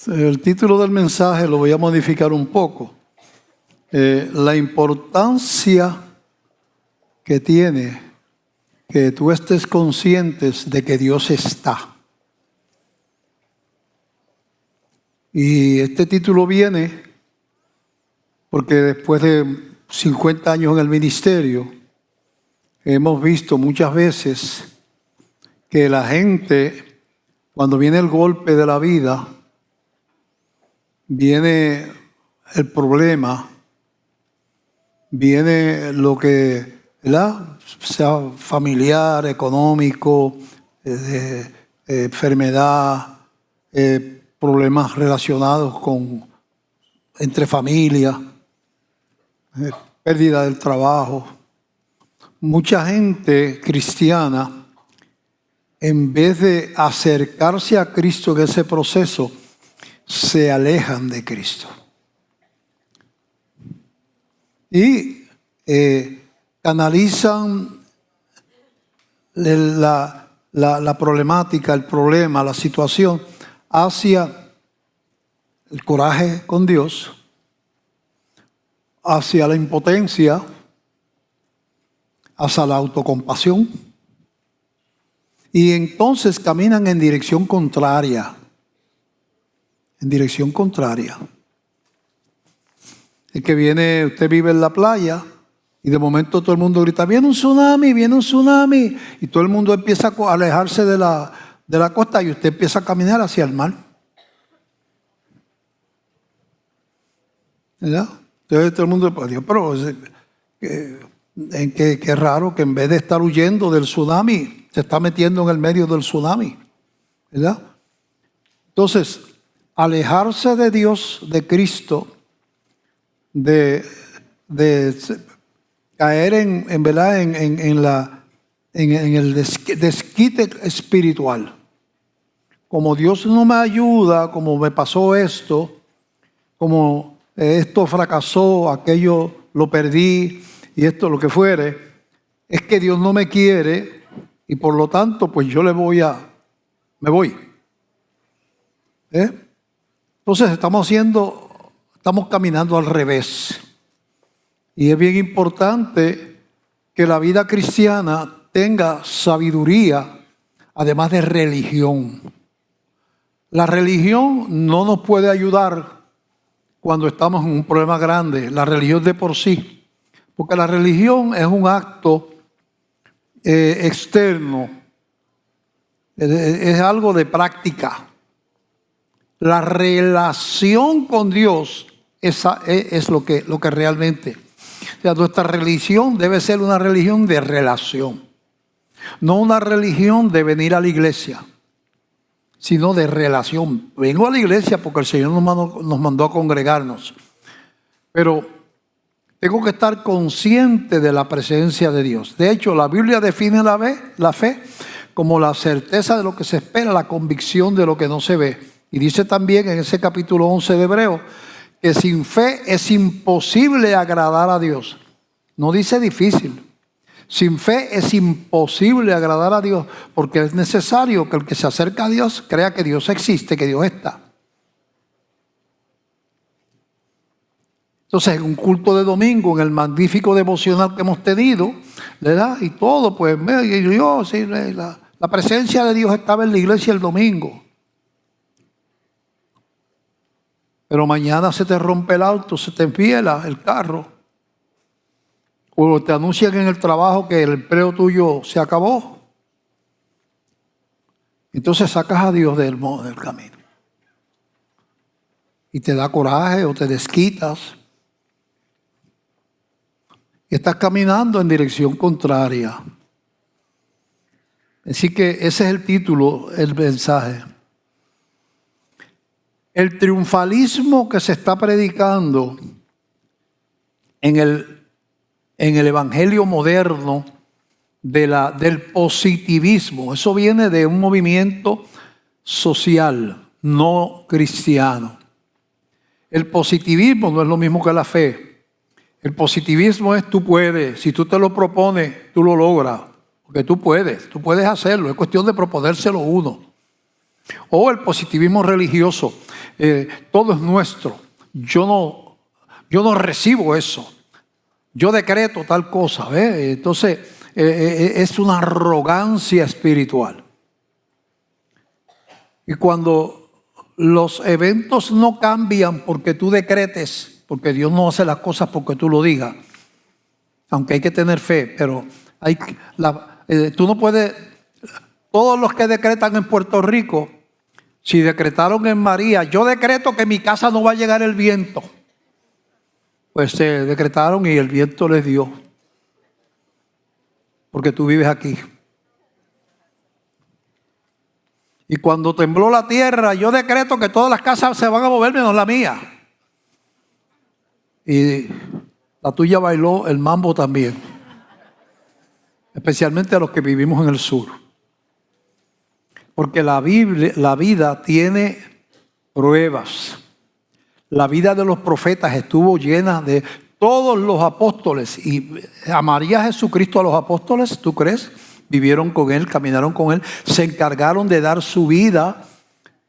El título del mensaje lo voy a modificar un poco. La importancia que tiene que tú estés conscientes de que Dios está. Y este título viene porque después de 50 años en el ministerio, hemos visto muchas veces que la gente, cuando viene el golpe de la vida, viene el problema, viene lo que, ¿verdad?, sea familiar, económico, enfermedad, problemas relacionados con entre familias, pérdida del trabajo. Mucha gente cristiana, en vez de acercarse a Cristo en ese proceso, se alejan de Cristo. Y canalizan la problemática, el problema, la situación hacia el coraje con Dios, hacia la impotencia, hacia la autocompasión. Y entonces caminan en dirección contraria. En dirección contraria. Es que viene, usted vive en la playa y de momento todo el mundo grita, viene un tsunami, y todo el mundo empieza a alejarse de la costa y usted empieza a caminar hacia el mar. ¿Verdad? Entonces todo el mundo, Dios, pero qué raro que en vez de estar huyendo del tsunami, se está metiendo en el medio del tsunami. ¿Verdad? Entonces, alejarse de Dios, de Cristo, de caer en el desquite espiritual. Como Dios no me ayuda, como me pasó esto, como esto fracasó, aquello lo perdí y esto lo que fuere, es que Dios no me quiere y por lo tanto pues yo me voy. Entonces estamos caminando al revés. Y es bien importante que la vida cristiana tenga sabiduría, además de religión. La religión no nos puede ayudar cuando estamos en un problema grande, la religión de por sí. Porque la religión es un acto externo, es algo de práctica. La relación con Dios es lo que realmente. O sea, nuestra religión debe ser una religión de relación. No una religión de venir a la iglesia, sino de relación. Vengo a la iglesia porque el Señor nos mandó a congregarnos. Pero tengo que estar consciente de la presencia de Dios. De hecho, la Biblia define la fe como la certeza de lo que se espera, la convicción de lo que no se ve. Y dice también en ese capítulo 11 de Hebreos que sin fe es imposible agradar a Dios. No dice difícil. Sin fe es imposible agradar a Dios porque es necesario que el que se acerca a Dios crea que Dios existe, que Dios está. Entonces, en un culto de domingo, en el magnífico devocional que hemos tenido, ¿verdad? Y todo, pues, Dios, la presencia de Dios estaba en la iglesia el domingo. Pero mañana se te rompe el auto, se te enfiela el carro. O te anuncian en el trabajo que el empleo tuyo se acabó. Entonces sacas a Dios del camino. Y te da coraje o te desquitas. Y estás caminando en dirección contraria. Así que ese es el título, el mensaje. El triunfalismo que se está predicando en el evangelio moderno del positivismo, eso viene de un movimiento social, no cristiano. El positivismo no es lo mismo que la fe. El positivismo es tú puedes, si tú te lo propones, tú lo logras, porque tú puedes hacerlo, es cuestión de proponérselo uno. O el positivismo religioso, todo es nuestro, yo no recibo eso, yo decreto tal cosa, ¿ves? Entonces es una arrogancia espiritual. Y cuando los eventos no cambian porque tú decretes, porque Dios no hace las cosas porque tú lo digas, aunque hay que tener fe, pero tú no puedes, todos los que decretan en Puerto Rico, si decretaron en María, yo decreto que en mi casa no va a llegar el viento, pues se decretaron y el viento les dio, porque tú vives aquí. Y cuando tembló la tierra, yo decreto que todas las casas se van a mover menos la mía. Y la tuya bailó el mambo también. Especialmente a los que vivimos en el sur. Porque la vida tiene pruebas. La vida de los profetas estuvo llena de todos los apóstoles. ¿Y amaría a Jesucristo a los apóstoles? ¿Tú crees? Vivieron con Él, caminaron con Él, se encargaron de dar su vida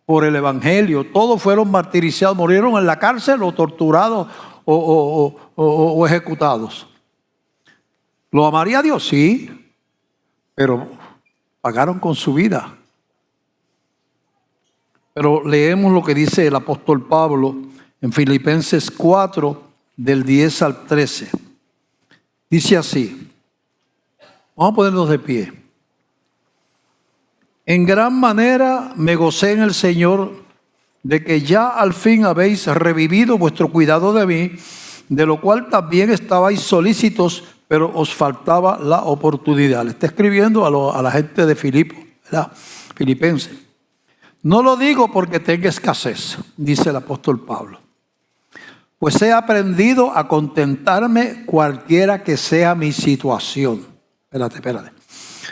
por el Evangelio. Todos fueron martirizados, murieron en la cárcel o torturados o ejecutados. ¿Lo amaría a Dios? Sí, pero pagaron con su vida. Pero leemos lo que dice el apóstol Pablo en Filipenses 4, del 10 al 13. Dice así. Vamos a ponernos de pie. En gran manera me gocé en el Señor de que ya al fin habéis revivido vuestro cuidado de mí, de lo cual también estabais solícitos, pero os faltaba la oportunidad. Le está escribiendo a la gente de Filipo, ¿verdad? Filipenses. No lo digo porque tenga escasez, dice el apóstol Pablo, pues he aprendido a contentarme cualquiera que sea mi situación. Espérate.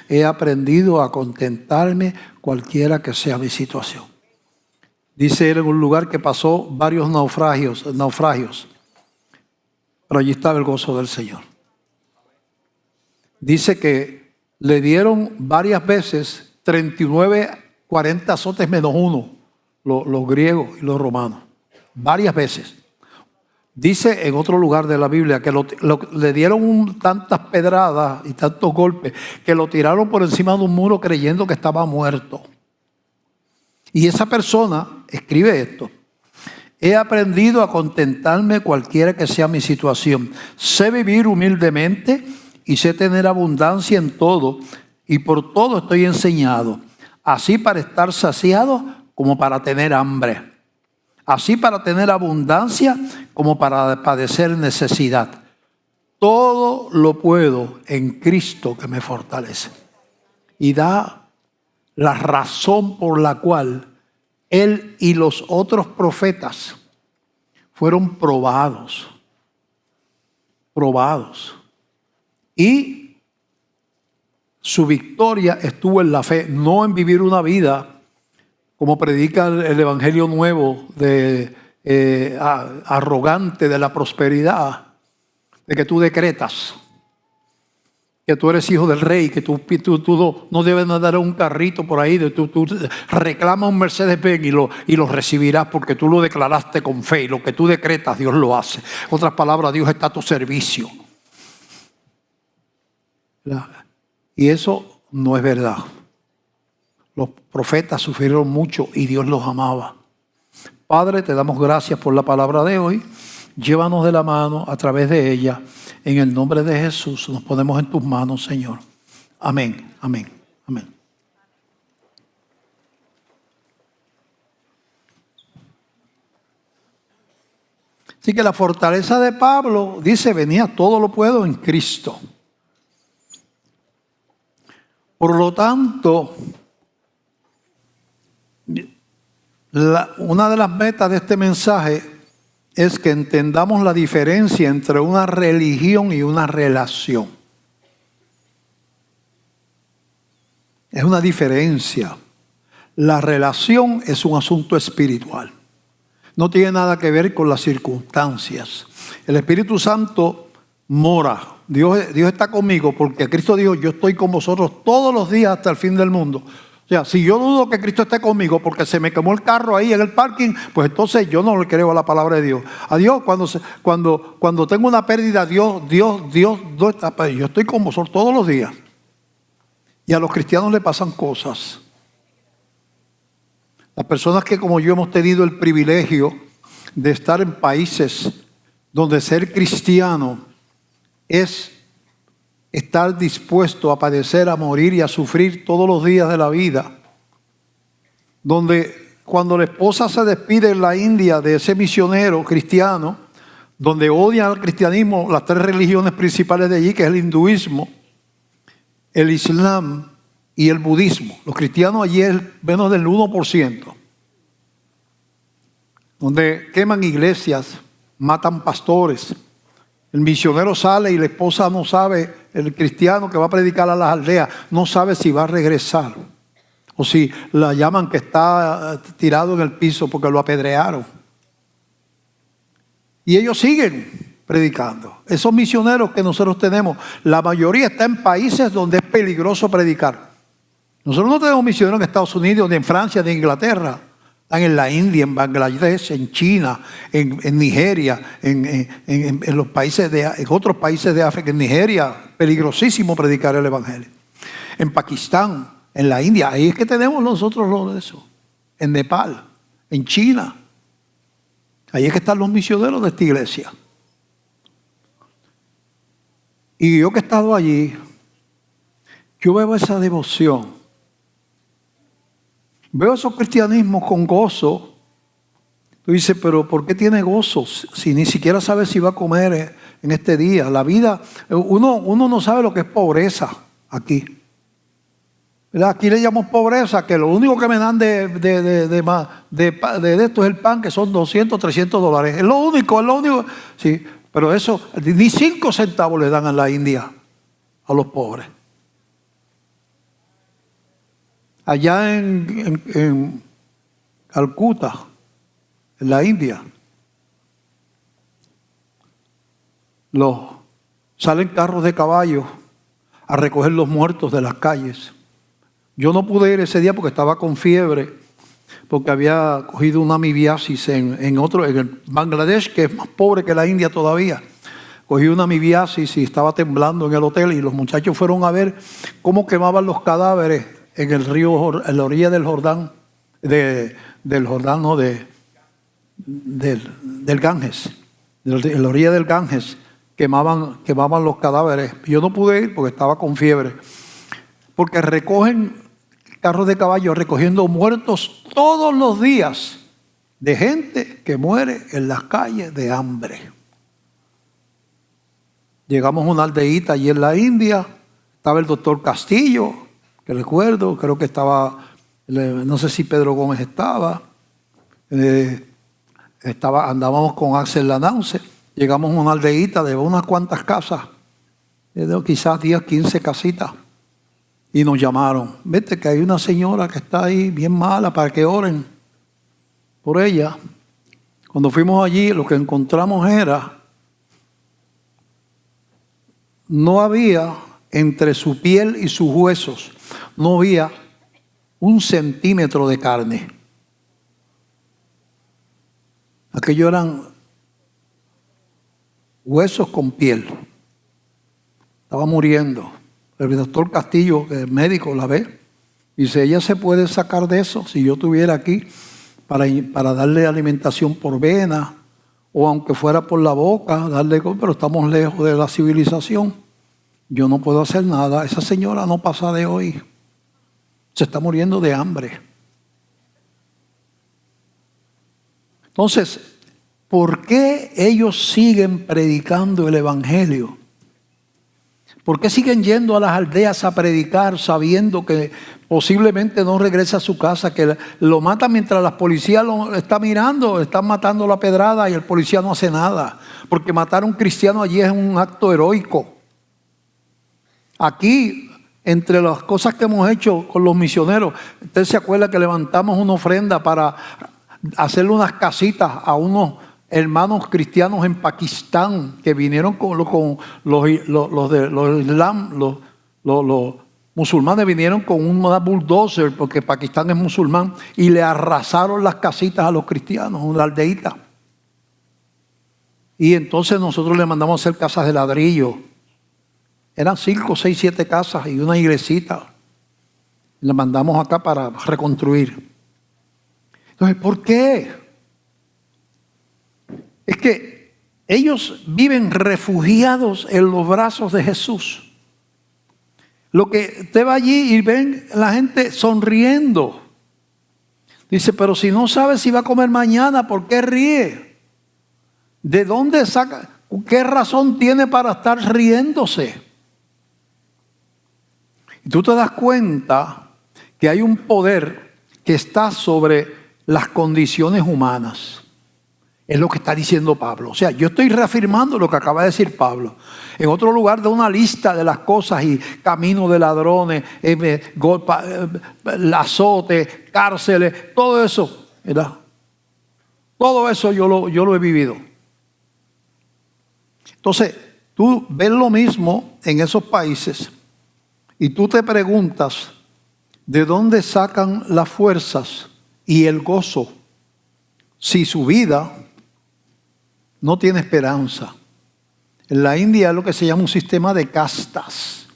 He aprendido a contentarme cualquiera que sea mi situación. Dice él en un lugar que pasó varios naufragios, pero allí estaba el gozo del Señor. Dice que le dieron varias veces 39, 40 azotes menos uno, los griegos y los romanos. Varias veces. Dice en otro lugar de la Biblia que le dieron tantas pedradas y tantos golpes que lo tiraron por encima de un muro creyendo que estaba muerto. Y esa persona escribe esto. He aprendido a contentarme cualquiera que sea mi situación. Sé vivir humildemente y sé tener abundancia en todo. Y por todo estoy enseñado. Así para estar saciado como para tener hambre. Así para tener abundancia como para padecer necesidad. Todo lo puedo en Cristo que me fortalece. Y da la razón por la cual él y los otros profetas fueron probados. Y su victoria estuvo en la fe, no en vivir una vida como predica el Evangelio Nuevo, arrogante de la prosperidad, de que tú decretas, que tú eres hijo del rey, que tú no debes dar un carrito por ahí, tú reclamas un Mercedes-Benz y lo recibirás porque tú lo declaraste con fe y lo que tú decretas Dios lo hace. En otras palabras, Dios está a tu servicio. Y eso no es verdad. Los profetas sufrieron mucho y Dios los amaba. Padre, te damos gracias por la palabra de hoy. Llévanos de la mano a través de ella. En el nombre de Jesús nos ponemos en tus manos, Señor. Amén, amén, amén. Así que la fortaleza de Pablo, dice, venía todo lo puedo en Cristo. Por lo tanto, una de las metas de este mensaje es que entendamos la diferencia entre una religión y una relación. Es una diferencia. La relación es un asunto espiritual. No tiene nada que ver con las circunstancias. El Espíritu Santo mora. Dios está conmigo porque Cristo dijo, yo estoy con vosotros todos los días hasta el fin del mundo. O sea, si yo dudo que Cristo esté conmigo porque se me quemó el carro ahí en el parking, pues entonces yo no le creo a la palabra de Dios. A Dios, cuando tengo una pérdida, Dios, yo estoy con vosotros todos los días. Y a los cristianos le pasan cosas. Las personas que como yo hemos tenido el privilegio de estar en países donde ser cristiano es estar dispuesto a padecer, a morir y a sufrir todos los días de la vida. Donde cuando la esposa se despide en la India de ese misionero cristiano, donde odian al cristianismo las tres religiones principales de allí, que es el hinduismo, el islam y el budismo. Los cristianos allí es menos del 1%. Donde queman iglesias, matan pastores. El misionero sale y la esposa no sabe, el cristiano que va a predicar a las aldeas, no sabe si va a regresar. O si la llaman que está tirado en el piso porque lo apedrearon. Y ellos siguen predicando. Esos misioneros que nosotros tenemos, la mayoría está en países donde es peligroso predicar. Nosotros no tenemos misioneros en Estados Unidos, ni en Francia, ni en Inglaterra. Están en la India, en Bangladesh, en China, en Nigeria, en los países en otros países de África. En Nigeria, peligrosísimo predicar el evangelio. En Pakistán, en la India, ahí es que tenemos nosotros lo de eso. En Nepal, en China. Ahí es que están los misioneros de esta iglesia. Y yo que he estado allí, yo veo esa devoción. Veo esos cristianismos con gozo. Tú dices, pero ¿por qué tiene gozo? Si ni siquiera sabe si va a comer en este día. La vida, uno no sabe lo que es pobreza aquí. ¿Verdad? Aquí le llamamos pobreza, que lo único que me dan de esto es el pan, que son $200, $300. Es lo único. Sí, pero eso, ni 5 centavos le dan en la India a los pobres. Allá en Calcuta, en la India, salen carros de caballo a recoger los muertos de las calles. Yo no pude ir ese día porque estaba con fiebre, porque había cogido una amibiasis en el Bangladesh, que es más pobre que la India todavía. Cogí una amibiasis y estaba temblando en el hotel y los muchachos fueron a ver cómo quemaban los cadáveres en el río, en la orilla del Jordán, del Ganges, en la orilla del Ganges, quemaban los cadáveres. Yo no pude ir porque estaba con fiebre, porque recogen carros de caballo recogiendo muertos todos los días de gente que muere en las calles de hambre. Llegamos a una aldeíta allí en la India, estaba el doctor Castillo, que recuerdo, creo que estaba, no sé si Pedro Gómez andábamos con Axel Lanauce, llegamos a una aldeíta de unas cuantas casas, quizás 10, 15 casitas, y nos llamaron, vete que hay una señora que está ahí bien mala para que oren por ella. Cuando fuimos allí, lo que encontramos era, no había entre su piel y sus huesos, no había 1 centímetro de carne. Aquello eran huesos con piel. Estaba muriendo. El doctor Castillo, que es médico, la ve. Dice, ella se puede sacar de eso si yo estuviera aquí para darle alimentación por vena o aunque fuera por la boca, pero estamos lejos de la civilización. Yo no puedo hacer nada. Esa señora no pasa de hoy. Se está muriendo de hambre. Entonces, ¿por qué ellos siguen predicando el evangelio? ¿Por qué siguen yendo a las aldeas a predicar sabiendo que posiblemente no regresa a su casa, que lo matan mientras la policía lo está mirando, están matando la pedrada y el policía no hace nada? Porque matar a un cristiano allí es un acto heroico. Aquí, entre las cosas que hemos hecho con los misioneros, usted se acuerda que levantamos una ofrenda para hacerle unas casitas a unos hermanos cristianos en Pakistán que vinieron con los musulmanes vinieron con una bulldozer, porque Pakistán es musulmán, y le arrasaron las casitas a los cristianos, una aldeita. Y entonces nosotros le mandamos a hacer casas de ladrillo. Eran 5, 6, 7 casas y una iglesita. Le mandamos acá para reconstruir. Entonces, ¿por qué? Es que ellos viven refugiados en los brazos de Jesús. Lo que usted va allí y ven la gente sonriendo. Dice, pero si no sabe si va a comer mañana, ¿por qué ríe? ¿De dónde saca? ¿Qué razón tiene para estar riéndose? Y tú te das cuenta que hay un poder que está sobre las condiciones humanas. Es lo que está diciendo Pablo. O sea, yo estoy reafirmando lo que acaba de decir Pablo. En otro lugar da una lista de las cosas y camino de ladrones, azote, cárceles, todo eso, ¿verdad? Todo eso yo lo he vivido. Entonces, tú ves lo mismo en esos países y tú te preguntas de dónde sacan las fuerzas y el gozo si su vida no tiene esperanza. En la India es lo que se llama un sistema de castas.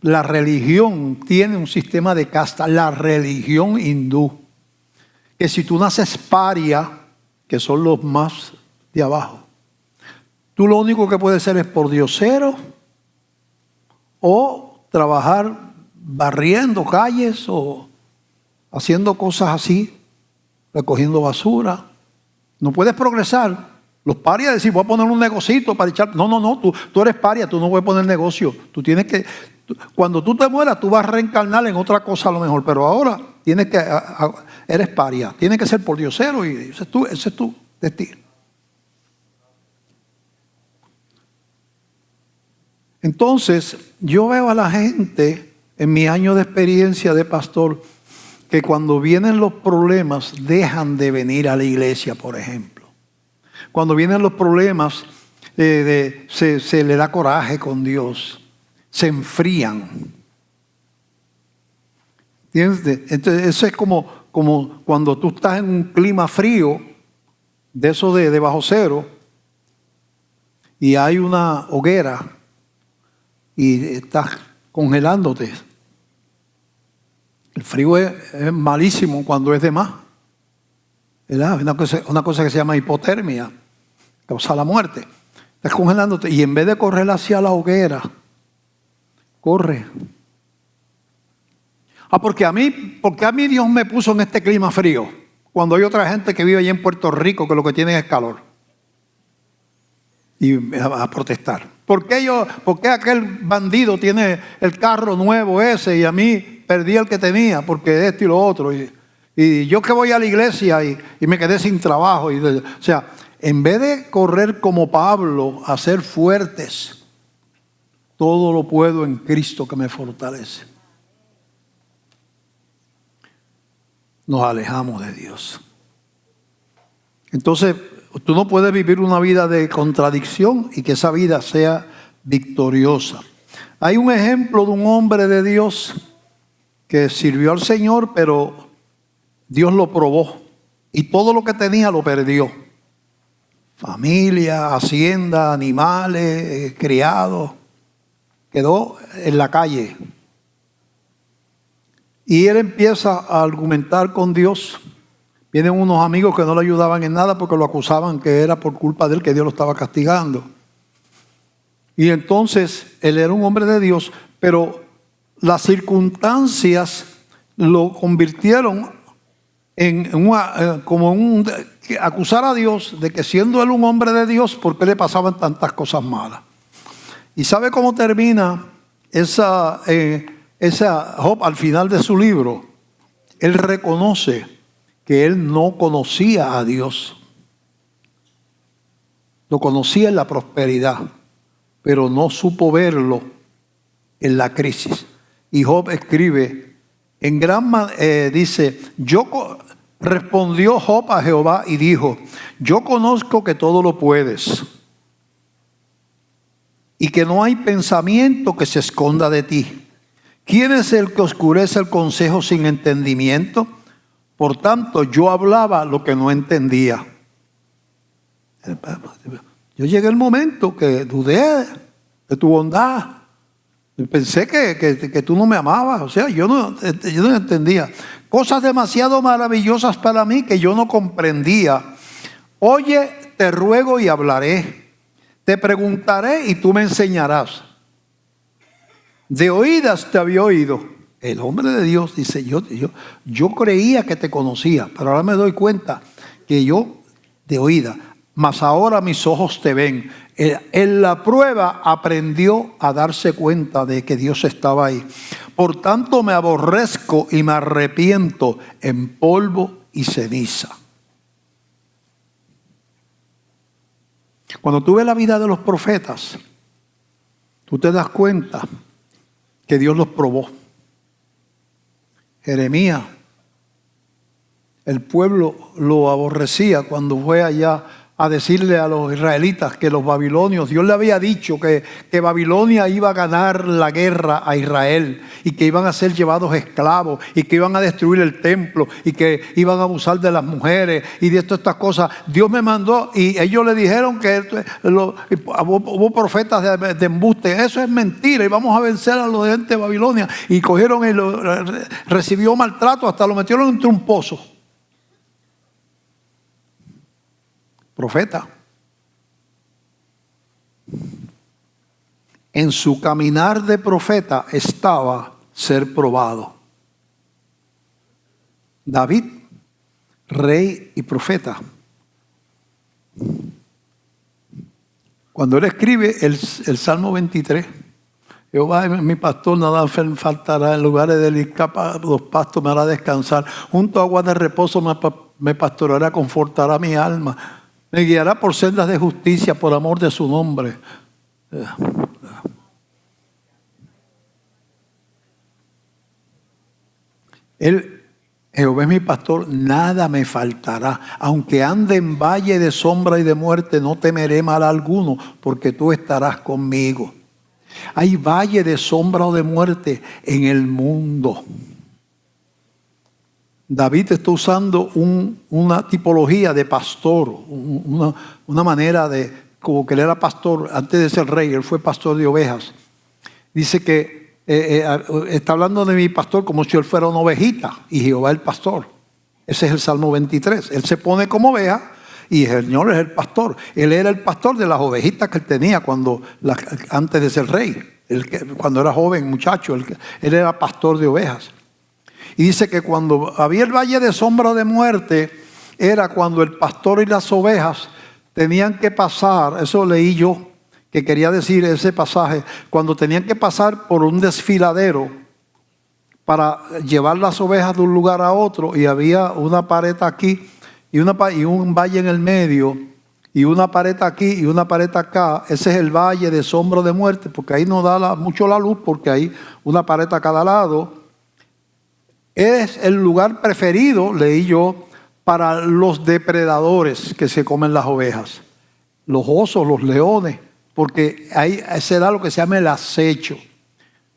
La religión tiene un sistema de castas, la religión hindú. Que si tú naces paria, que son los más de abajo, tú lo único que puedes ser es pordiosero o trabajar barriendo calles o haciendo cosas así, recogiendo basura. No puedes progresar. Los parias decir, voy a poner un negocito para echar. No, tú eres paria, tú no puedes poner negocio. Tú tienes que, cuando tú te mueras, tú vas a reencarnar en otra cosa a lo mejor, pero ahora tienes que, eres paria. Tienes que ser pordiosero y ese es tu destino. Entonces, yo veo a la gente en mi año de experiencia de pastor que cuando vienen los problemas dejan de venir a la iglesia, por ejemplo. Cuando vienen los problemas, se le da coraje con Dios, se enfrían. ¿Entiendes? Entonces, eso es como cuando tú estás en un clima frío, de eso de bajo cero, y hay una hoguera y estás congelándote. El frío es malísimo cuando es de más. ¿Verdad? Una cosa que se llama hipotermia, causa la muerte. Estás congelándote y en vez de correr hacia la hoguera, corre. Porque a mí Dios me puso en este clima frío, cuando hay otra gente que vive allí en Puerto Rico que lo que tiene es calor. Y a protestar. ¿Por qué aquel bandido tiene el carro nuevo ese y a mí perdí el que tenía? Porque esto y lo otro. Y yo que voy a la iglesia y me quedé sin trabajo. O sea, en vez de correr como Pablo, a ser fuertes, todo lo puedo en Cristo que me fortalece. Nos alejamos de Dios. Entonces, tú no puedes vivir una vida de contradicción y que esa vida sea victoriosa. Hay un ejemplo de un hombre de Dios que sirvió al Señor, pero Dios lo probó y todo lo que tenía lo perdió. Familia, hacienda, animales, criados. Quedó en la calle. Y él empieza a argumentar con Dios. Vienen unos amigos que no le ayudaban en nada porque lo acusaban que era por culpa de él que Dios lo estaba castigando. Y entonces él era un hombre de Dios, pero las circunstancias lo convirtieron acusar a Dios de que siendo él un hombre de Dios, ¿por qué le pasaban tantas cosas malas? ¿Y sabe cómo termina esa Job al final de su libro? Él reconoce que él no conocía a Dios. Lo conocía en la prosperidad, pero no supo verlo en la crisis. Y Job escribe, dice, respondió Job a Jehová y dijo, yo conozco que todo lo puedes y que no hay pensamiento que se esconda de ti. ¿Quién es el que oscurece el consejo sin entendimiento? Por tanto, yo hablaba lo que no entendía. Yo llegué al momento que dudé de tu bondad. Pensé que tú no me amabas. O sea, yo no entendía. Cosas demasiado maravillosas para mí que yo no comprendía. Oye, te ruego y hablaré. Te preguntaré y tú me enseñarás. De oídas te había oído. El hombre de Dios dice, yo creía que te conocía, pero ahora me doy cuenta que yo de oídas. Mas ahora mis ojos te ven. En la prueba aprendió a darse cuenta de que Dios estaba ahí. Por tanto me aborrezco y me arrepiento en polvo y ceniza. Cuando tú ves la vida de los profetas, tú te das cuenta que Dios los probó. Jeremías, el pueblo lo aborrecía cuando fue allá a decirle a los israelitas que los babilonios, Dios le había dicho que Babilonia iba a ganar la guerra a Israel y que iban a ser llevados esclavos y que iban a destruir el templo y que iban a abusar de las mujeres y de todas estas cosas. Dios me mandó y ellos le dijeron que hubo profetas de embuste. Eso es mentira y vamos a vencer a los de gente de Babilonia. Y cogieron y recibió maltrato, hasta lo metieron entre un pozo. Profeta. En su caminar de profeta estaba ser probado. David, rey y profeta. Cuando él escribe el Salmo 23, Jehová es mi pastor, nada faltará, en lugares de los pastos me hará descansar, junto a aguas de reposo me pastoreará, confortará mi alma. Me guiará por sendas de justicia por amor de su nombre. Jehová es mi pastor, nada me faltará. Aunque ande en valle de sombra y de muerte, no temeré mal alguno, porque tú estarás conmigo. Hay valle de sombra o de muerte en el mundo. David está usando una tipología de pastor, una manera de, como que él era pastor antes de ser rey, él fue pastor de ovejas. Dice que está hablando de mi pastor como si él fuera una ovejita y Jehová el pastor. Ese es el Salmo 23. Él se pone como oveja y el Señor es el pastor. Él era el pastor de las ovejitas que él tenía antes de ser rey. Cuando era joven, muchacho, él era pastor de ovejas. Y dice que cuando había el valle de sombra de muerte, era cuando el pastor y las ovejas tenían que pasar, eso leí yo, que quería decir ese pasaje, cuando tenían que pasar por un desfiladero para llevar las ovejas de un lugar a otro, y había una pared aquí y un valle en el medio, y una pared aquí y una pared acá. Ese es el valle de sombra de muerte, porque ahí no da mucho la luz, porque hay una pared a cada lado. Es el lugar preferido, leí yo, para los depredadores que se comen las ovejas. Los osos, los leones, porque ahí se da lo que se llama el acecho.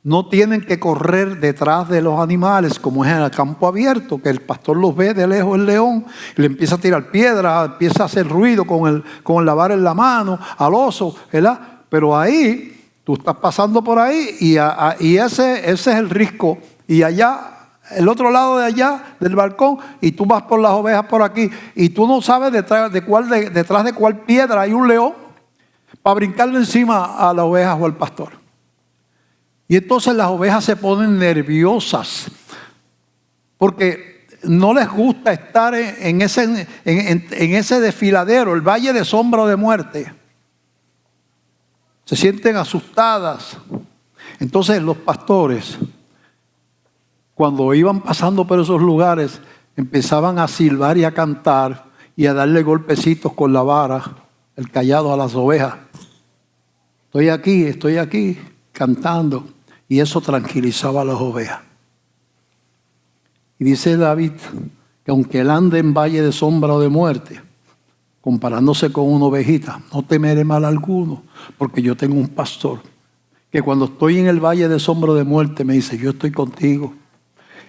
No tienen que correr detrás de los animales como es en el campo abierto, que el pastor los ve de lejos el león, y le empieza a tirar piedras, empieza a hacer ruido con el lavar en la mano al oso, ¿verdad? Pero ahí, tú estás pasando por ahí y ese es el risco. Y allá, el otro lado de allá, del balcón, y tú vas por las ovejas por aquí, y tú no sabes detrás de cuál piedra hay un león para brincarle encima a las ovejas o al pastor. Y entonces las ovejas se ponen nerviosas porque no les gusta estar en ese desfiladero, el valle de sombra o de muerte. se sienten asustadas. Entonces los pastores, cuando iban pasando por esos lugares, empezaban a silbar y a cantar y a darle golpecitos con la vara, el cayado a las ovejas. Estoy aquí, cantando. Y eso tranquilizaba a las ovejas. Y dice David que aunque él ande en valle de sombra o de muerte, comparándose con una ovejita, no temeré mal alguno, porque yo tengo un pastor que cuando estoy en el valle de sombra o de muerte me dice, yo estoy contigo.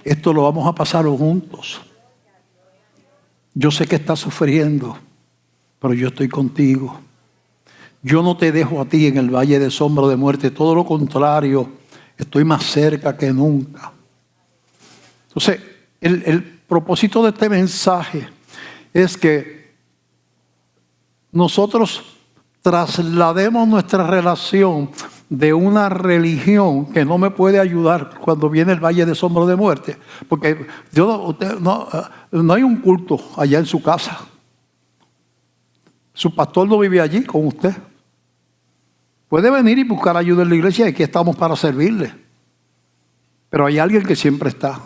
Esto lo vamos a pasar juntos. Yo sé que estás sufriendo, pero yo estoy contigo. Yo no te dejo a ti en el valle de sombra o de muerte, todo lo contrario, estoy más cerca que nunca. Entonces, el propósito de este mensaje es que nosotros traslademos nuestra relación de una religión que no me puede ayudar cuando viene el valle de sombra de muerte, porque no hay un culto allá en su casa. Su pastor no vive allí con usted. Puede venir y buscar ayuda en la iglesia y aquí estamos para servirle. Pero hay alguien que siempre está.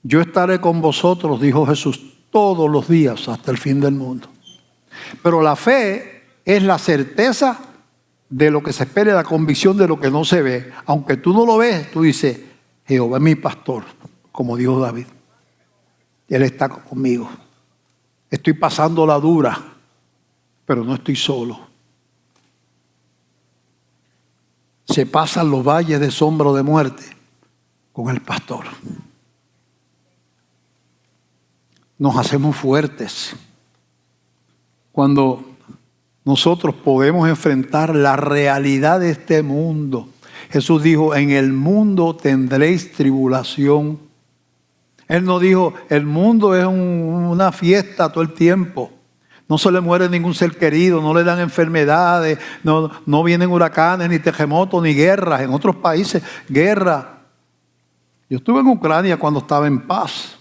Yo estaré con vosotros, dijo Jesús, todos los días hasta el fin del mundo. Pero la fe es la certeza de lo que se espera, la convicción de lo que no se ve. Aunque tú no lo ves, tú dices, Jehová es mi pastor, como dijo David. Él está conmigo. Estoy pasando la dura, pero no estoy solo. Se pasan los valles de sombra o de muerte con el pastor. Nos hacemos fuertes cuando nosotros podemos enfrentar la realidad de este mundo. Jesús dijo, en el mundo tendréis tribulación. Él no dijo, el mundo es una fiesta todo el tiempo. No se le muere ningún ser querido, no le dan enfermedades, no vienen huracanes, ni terremotos, ni guerras. En otros países, guerra. Yo estuve en Ucrania cuando estaba en paz.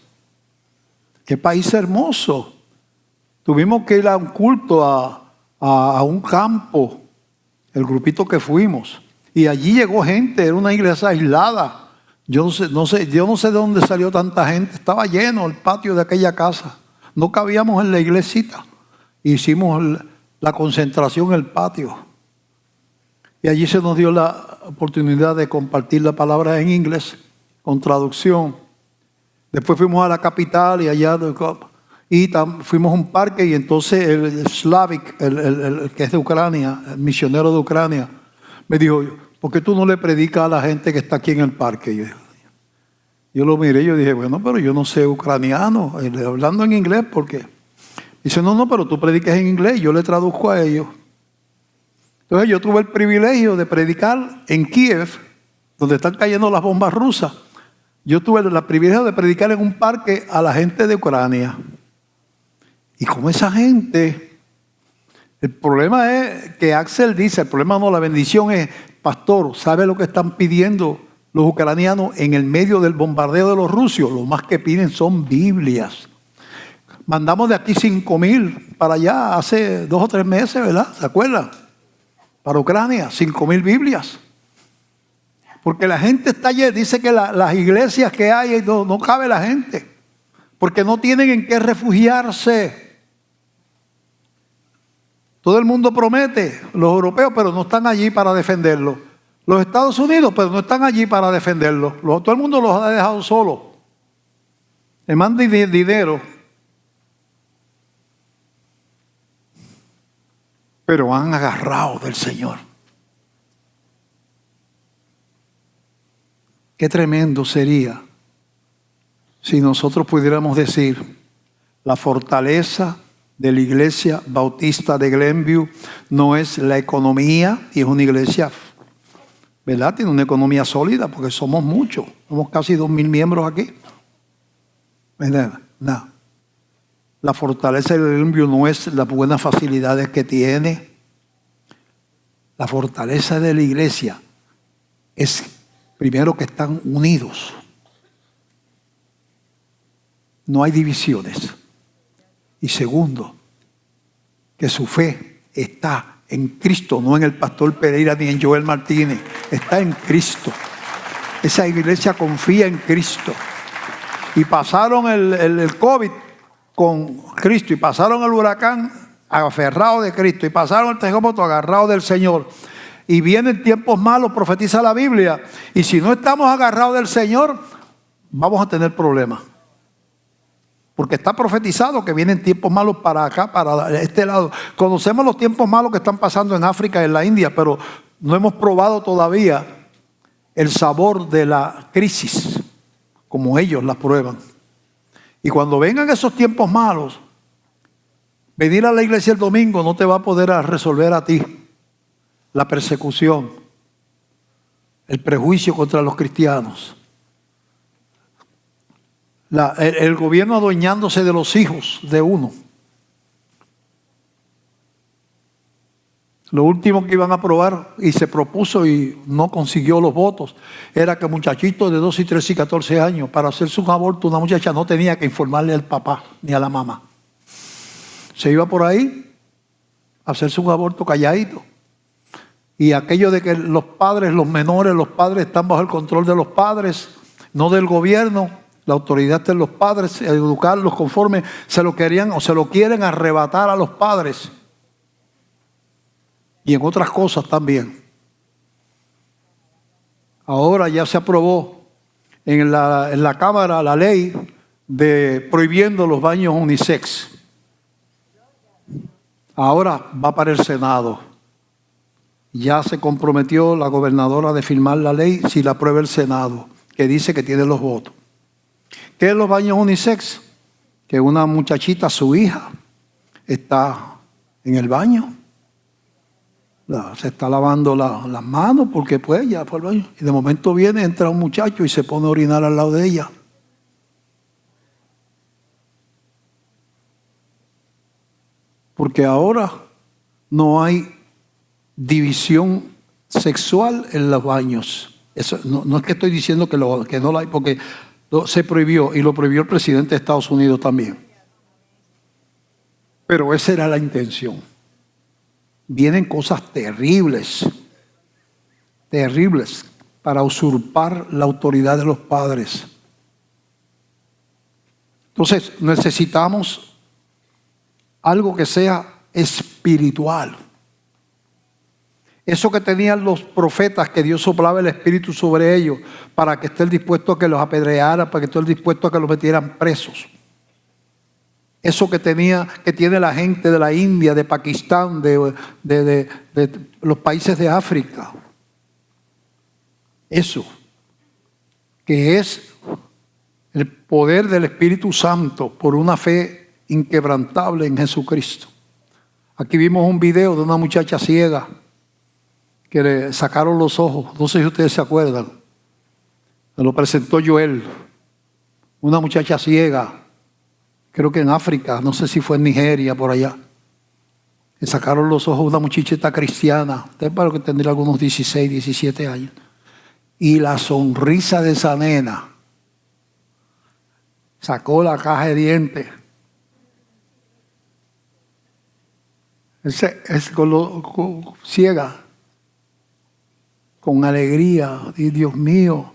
Qué país hermoso. Tuvimos que ir a un culto a un campo, el grupito que fuimos. Y allí llegó gente, era una iglesia aislada. Yo no sé de dónde salió tanta gente. Estaba lleno el patio de aquella casa. No cabíamos en la iglesita. Hicimos la concentración en el patio. Y allí se nos dio la oportunidad de compartir la palabra en inglés, con traducción. Después fuimos a la capital y allá fuimos a un parque y entonces el Slavik, el que es de Ucrania, el misionero de Ucrania, me dijo, ¿por qué tú no le predicas a la gente que está aquí en el parque? Yo lo miré y yo dije, bueno, pero yo no sé ucraniano, hablando en inglés, ¿por qué? Dice, no, pero tú predicas en inglés, yo le traduzco a ellos. Entonces yo tuve el privilegio de predicar en Kiev, donde están cayendo las bombas rusas. Yo tuve el privilegio de predicar en un parque a la gente de Ucrania. Y como esa gente, el problema es que Axel dice, el problema no, la bendición es, pastor, ¿sabe lo que están pidiendo los ucranianos en el medio del bombardeo de los rusos? Lo más que piden son Biblias. Mandamos de aquí 5,000 para allá hace 2 o 3 meses, ¿verdad? ¿Se acuerdan? Para Ucrania, 5,000 Biblias. Porque la gente está allí, dice que las iglesias que hay, no cabe la gente. Porque no tienen en qué refugiarse. Todo el mundo promete, los europeos, pero no están allí para defenderlo. Los Estados Unidos, pero no están allí para defenderlo. Todo el mundo los ha dejado solos. Le mandan dinero. Pero han agarrado del Señor. Qué tremendo sería si nosotros pudiéramos decir, la fortaleza de la Iglesia Bautista de Glenview no es la economía, y es una iglesia, ¿verdad? Tiene una economía sólida porque somos muchos, somos casi 2,000 miembros aquí. ¿Verdad? No. La fortaleza de Glenview no es las buenas facilidades que tiene. La fortaleza de la iglesia es, primero, que están unidos. No hay divisiones. Y segundo, que su fe está en Cristo, no en el pastor Pereira ni en Joel Martínez. Está en Cristo. Esa iglesia confía en Cristo. Y pasaron el COVID con Cristo, y pasaron el huracán aferrado de Cristo, y pasaron el terremoto agarrado del Señor. Y vienen tiempos malos, profetiza la Biblia. Y si no estamos agarrados del Señor, vamos a tener problemas. Porque está profetizado que vienen tiempos malos para acá, para este lado. Conocemos los tiempos malos que están pasando en África y en la India, pero no hemos probado todavía el sabor de la crisis, como ellos la prueban. Y cuando vengan esos tiempos malos, venir a la iglesia el domingo no te va a poder resolver a ti la persecución, el prejuicio contra los cristianos. El gobierno adueñándose de los hijos de uno. Lo último que iban a aprobar, y se propuso y no consiguió los votos, era que muchachitos de 12, 13 y 14 años, para hacerse un aborto, una muchacha no tenía que informarle al papá ni a la mamá. Se iba por ahí a hacerse un aborto calladito. Y aquello de que los padres, los menores, los padres están bajo el control de los padres, no del gobierno. La autoridad de los padres, educarlos conforme se lo querían o se lo quieren arrebatar a los padres. Y en otras cosas también. Ahora ya se aprobó en la Cámara la ley de prohibiendo los baños unisex. Ahora va para el Senado. Ya se comprometió la gobernadora de firmar la ley si la aprueba el Senado, que dice que tiene los votos. ¿Qué es los baños unisex? Que una muchachita, su hija, está en el baño. Se está lavando las manos porque pues ya fue al baño. Y de momento entra un muchacho y se pone a orinar al lado de ella. Porque ahora no hay división sexual en los baños. Eso, no es que estoy diciendo que no lo hay, porque se prohibió, y lo prohibió el presidente de Estados Unidos también. Pero esa era la intención. Vienen cosas terribles, terribles, para usurpar la autoridad de los padres. Entonces necesitamos algo que sea espiritual. Eso que tenían los profetas, que Dios soplaba el Espíritu sobre ellos para que estén dispuestos a que los apedrearan, para que estén dispuestos a que los metieran presos. Eso que tiene la gente de la India, de Pakistán, de los países de África. Eso, que es el poder del Espíritu Santo por una fe inquebrantable en Jesucristo. Aquí vimos un video de una muchacha ciega que le sacaron los ojos. No sé si ustedes se acuerdan. Me lo presentó Joel. Una muchacha ciega, creo que en África, no sé si fue en Nigeria, por allá. Le sacaron los ojos a una muchachita cristiana. Usted para que tendría algunos 16, 17 años. Y la sonrisa de esa nena. Sacó la caja de dientes. Es ciega. Con alegría. Y Dios mío.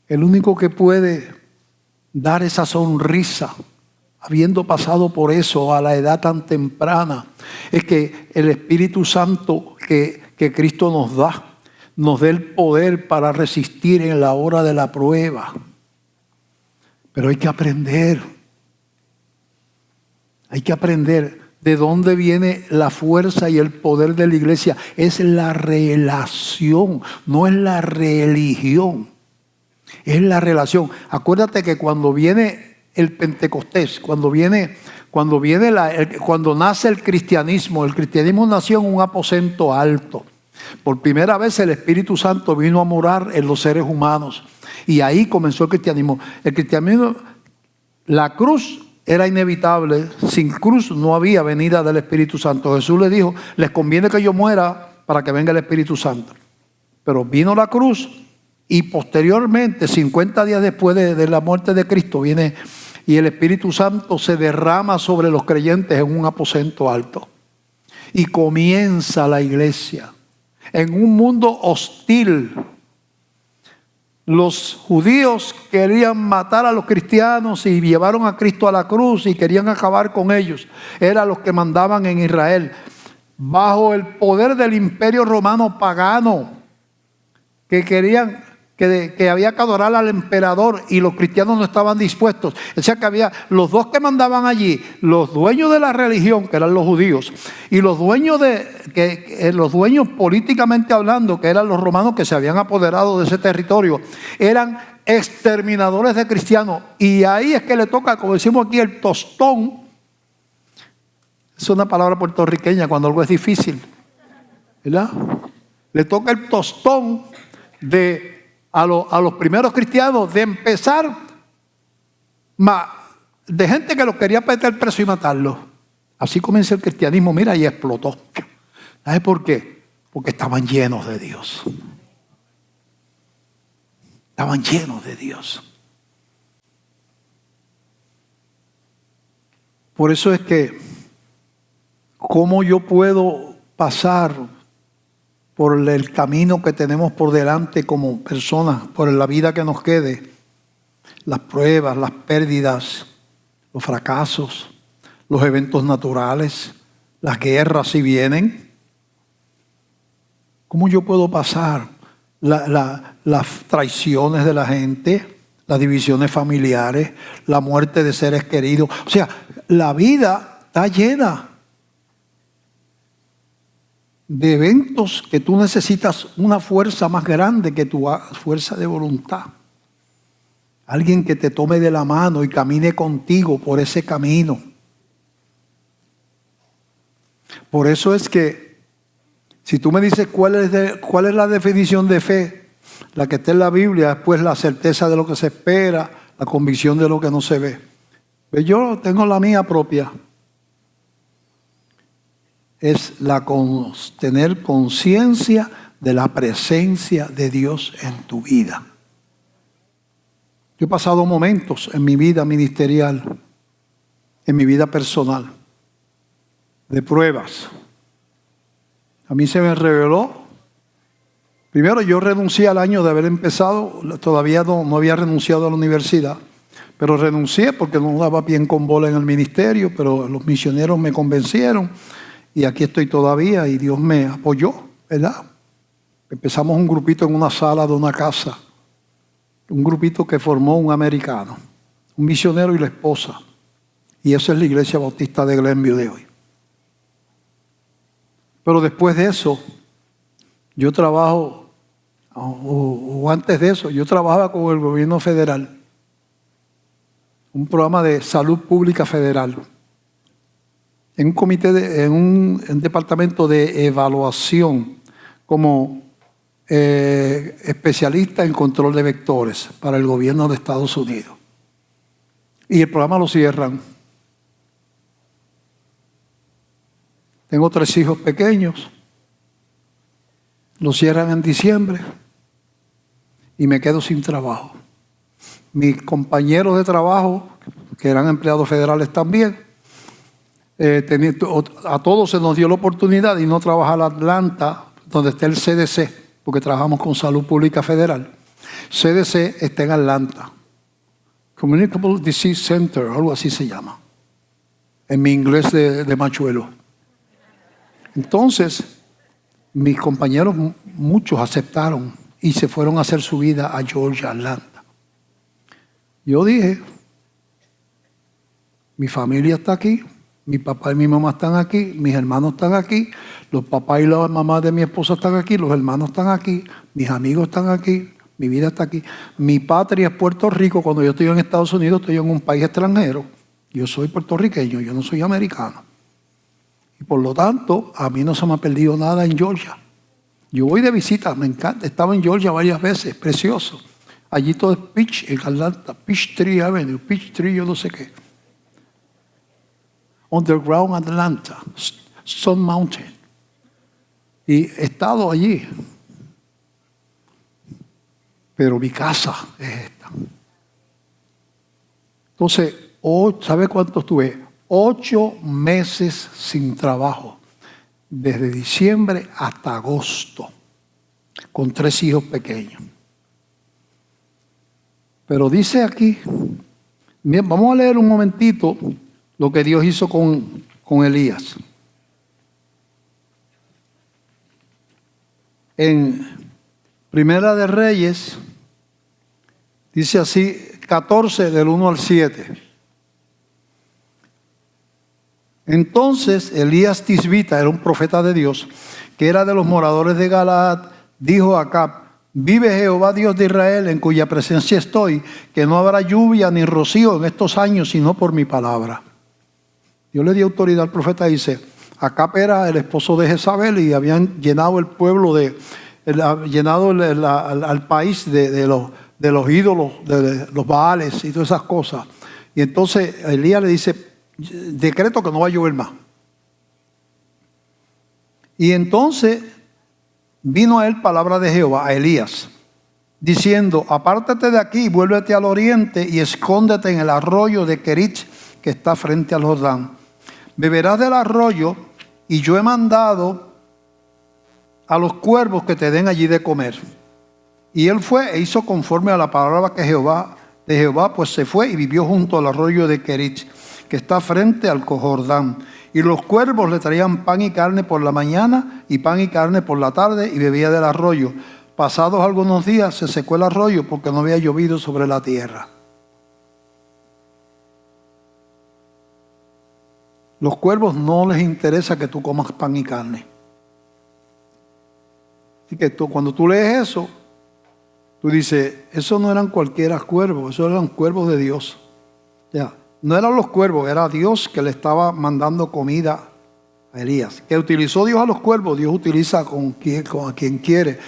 El único que puede dar esa sonrisa, habiendo pasado por eso a la edad tan temprana, es que el Espíritu Santo que Cristo nos dé el poder para resistir en la hora de la prueba. Pero hay que aprender. Hay que aprender de dónde viene la fuerza y el poder de la iglesia. Es la relación, no es la religión. Es la relación. Acuérdate que cuando viene el Pentecostés, cuando nace el cristianismo nació en un aposento alto. Por primera vez el Espíritu Santo vino a morar en los seres humanos. Y ahí comenzó el cristianismo. El cristianismo, la cruz era inevitable. Sin cruz no había venida del Espíritu Santo. Jesús le dijo, les conviene que yo muera para que venga el Espíritu Santo. Pero vino la cruz. Y posteriormente, 50 días después de la muerte de Cristo, viene y el Espíritu Santo se derrama sobre los creyentes en un aposento alto. Y comienza la iglesia en un mundo hostil. Los judíos querían matar a los cristianos y llevaron a Cristo a la cruz y querían acabar con ellos. Eran los que mandaban en Israel, bajo el poder del imperio romano pagano, que querían, que había que adorar al emperador, y los cristianos no estaban dispuestos. O sea que había los dos que mandaban allí, los dueños de la religión, que eran los judíos, y los dueños los dueños políticamente hablando, que eran los romanos, que se habían apoderado de ese territorio. Eran exterminadores de cristianos. Y ahí es que le toca, como decimos aquí, el tostón. Es una palabra puertorriqueña cuando algo es difícil, ¿verdad? Le toca el tostón a los primeros cristianos de empezar de gente que los quería meter preso y matarlos. Así comienza el cristianismo, mira, y explotó. ¿Sabes por qué? Porque estaban llenos de Dios. Estaban llenos de Dios. Por eso es que, ¿cómo yo puedo pasar por el camino que tenemos por delante como personas, por la vida que nos quede? Las pruebas, las pérdidas, los fracasos, los eventos naturales, las guerras si vienen. ¿Cómo yo puedo pasar las traiciones de la gente, las divisiones familiares, la muerte de seres queridos? O sea, la vida está llena de eventos que tú necesitas una fuerza más grande que tu fuerza de voluntad. Alguien que te tome de la mano y camine contigo por ese camino. Por eso es que, si tú me dices cuál es la definición de fe, la que está en la Biblia, después la certeza de lo que se espera, la convicción de lo que no se ve. Pues yo tengo la mía propia. Es tener conciencia de la presencia de Dios en tu vida. Yo he pasado momentos en mi vida ministerial, en mi vida personal, de pruebas. A mí se me reveló. Primero, yo renuncié al año de haber empezado, todavía no había renunciado a la universidad, pero renuncié porque no daba bien con bola en el ministerio, pero los misioneros me convencieron. Y aquí estoy todavía y Dios me apoyó, ¿verdad? Empezamos un grupito en una sala de una casa. Un grupito que formó un americano, un misionero y la esposa. Y esa es la Iglesia Bautista de Glenview de hoy. Pero después de eso, yo trabajo, o antes de eso, yo trabajaba con el gobierno federal. Un programa de salud pública federal. En un comité, en un departamento de evaluación como especialista en control de vectores para el gobierno de Estados Unidos. Y el programa lo cierran. Tengo 3 hijos pequeños. Lo cierran en diciembre y me quedo sin trabajo. Mis compañeros de trabajo, que eran empleados federales también, a todos se nos dio la oportunidad de no trabajar en Atlanta, donde está el CDC, porque trabajamos con Salud Pública Federal. CDC está en Atlanta. Communicable Disease Center, algo así se llama. En mi inglés de machuelo. Entonces, mis compañeros, muchos aceptaron y se fueron a hacer su vida a Georgia, Atlanta. Yo dije, mi familia está aquí, mi papá y mi mamá están aquí, mis hermanos están aquí, los papás y las mamás de mi esposa están aquí, los hermanos están aquí, mis amigos están aquí, mi vida está aquí. Mi patria es Puerto Rico. Cuando yo estoy en Estados Unidos, estoy en un país extranjero. Yo soy puertorriqueño, yo no soy americano. Y por lo tanto, a mí no se me ha perdido nada en Georgia. Yo voy de visita, me encanta. Estaba en Georgia varias veces, precioso. Allí todo es Peach, en Atlanta, Peachtree Avenue, Peachtree yo no sé qué. Underground Atlanta, Stone Mountain. Y he estado allí. Pero mi casa es esta. Entonces, ¿sabe cuánto estuve? 8 meses sin trabajo. desde diciembre hasta agosto, con 3 hijos pequeños. Pero dice aquí, bien, vamos a leer un momentito lo que Dios hizo con Elías. En Primera de Reyes, dice así, 14 del 1 al 7. Entonces Elías Tisbita, era un profeta de Dios, que era de los moradores de Galaad, dijo a Acab: vive Jehová Dios de Israel, en cuya presencia estoy, que no habrá lluvia ni rocío en estos años, sino por mi palabra. Yo le di autoridad al profeta, dice, Acab era el esposo de Jezabel y habían llenado el pueblo al país de los ídolos, de los baales y todas esas cosas. Y entonces Elías le dice, decreto que no va a llover más. Y entonces vino a él palabra de Jehová, a Elías, diciendo: apártate de aquí, vuélvete al oriente y escóndete en el arroyo de Kerich, que está frente al Jordán. Beberás del arroyo, y yo he mandado a los cuervos que te den allí de comer. Y él fue e hizo conforme a la palabra de Jehová, pues se fue y vivió junto al arroyo de Kerich, que está frente al Jordán. Y los cuervos le traían pan y carne por la mañana y pan y carne por la tarde, y bebía del arroyo. Pasados algunos días se secó el arroyo porque no había llovido sobre la tierra. Los cuervos no les interesa que tú comas pan y carne. Así que cuando tú lees eso, tú dices, esos no eran cualquiera cuervos, esos eran cuervos de Dios. Ya. No eran los cuervos, era Dios que le estaba mandando comida a Elías. Que utilizó Dios a los cuervos, Dios utiliza a quien quiere.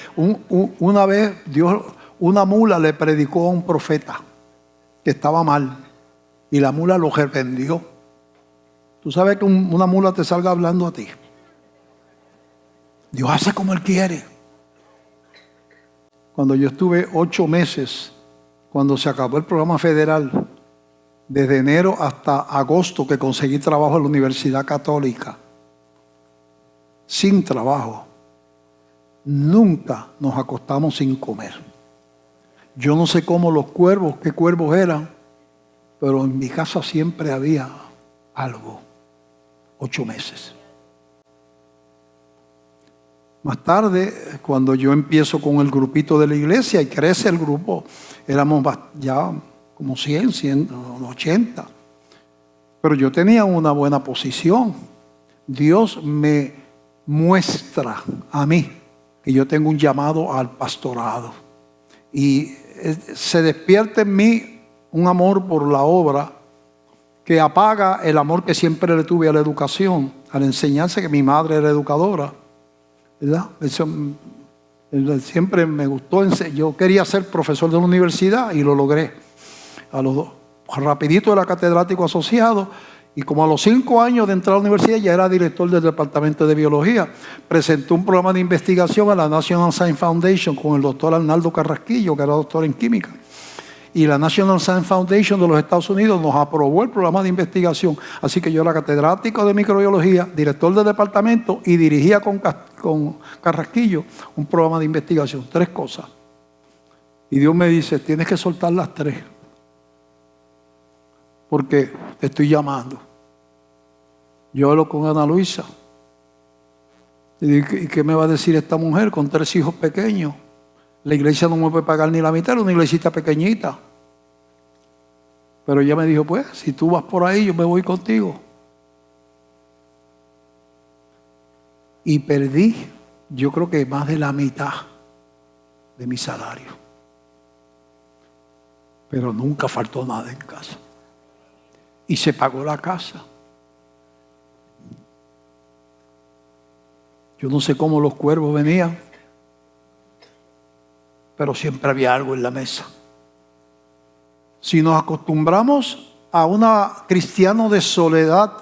Una vez Dios, una mula le predicó a un profeta que estaba mal y la mula lo reprendió. Tú sabes que una mula te salga hablando a ti. Dios hace como Él quiere. Cuando yo estuve 8 meses, cuando se acabó el programa federal, desde enero hasta agosto, que conseguí trabajo en la Universidad Católica, sin trabajo, nunca nos acostamos sin comer. Yo no sé cómo los cuervos, qué cuervos eran, pero en mi casa siempre había algo. 8 meses. Más tarde, cuando yo empiezo con el grupito de la iglesia y crece el grupo, éramos ya como 180. Pero yo tenía una buena posición. Dios me muestra a mí que yo tengo un llamado al pastorado. Y se despierta en mí un amor por la obra que apaga el amor que siempre le tuve a la educación, a la enseñanza, que mi madre era educadora, ¿verdad? Eso siempre me gustó. Yo quería ser profesor de la universidad y lo logré. Rapidito era catedrático asociado, y como a los 5 años de entrar a la universidad ya era director del departamento de biología. Presenté un programa de investigación a la National Science Foundation con el doctor Arnaldo Carrasquillo, que era doctor en química. Y la National Science Foundation de los Estados Unidos nos aprobó el programa de investigación. Así que yo era catedrático de microbiología, director del departamento, y dirigía con Carrasquillo un programa de investigación. 3 cosas. Y Dios me dice, tienes que soltar las 3. Porque te estoy llamando. Yo hablo con Ana Luisa. ¿Y qué me va a decir esta mujer con 3 hijos pequeños? La iglesia no me puede pagar ni la mitad, era una iglesita pequeñita. Pero ella me dijo, pues, si tú vas por ahí, yo me voy contigo. Y perdí, yo creo que más de la mitad de mi salario. Pero nunca faltó nada en casa. Y se pagó la casa. Yo no sé cómo los cuervos venían, pero siempre había algo en la mesa. Si nos acostumbramos a un cristianismo de soledad,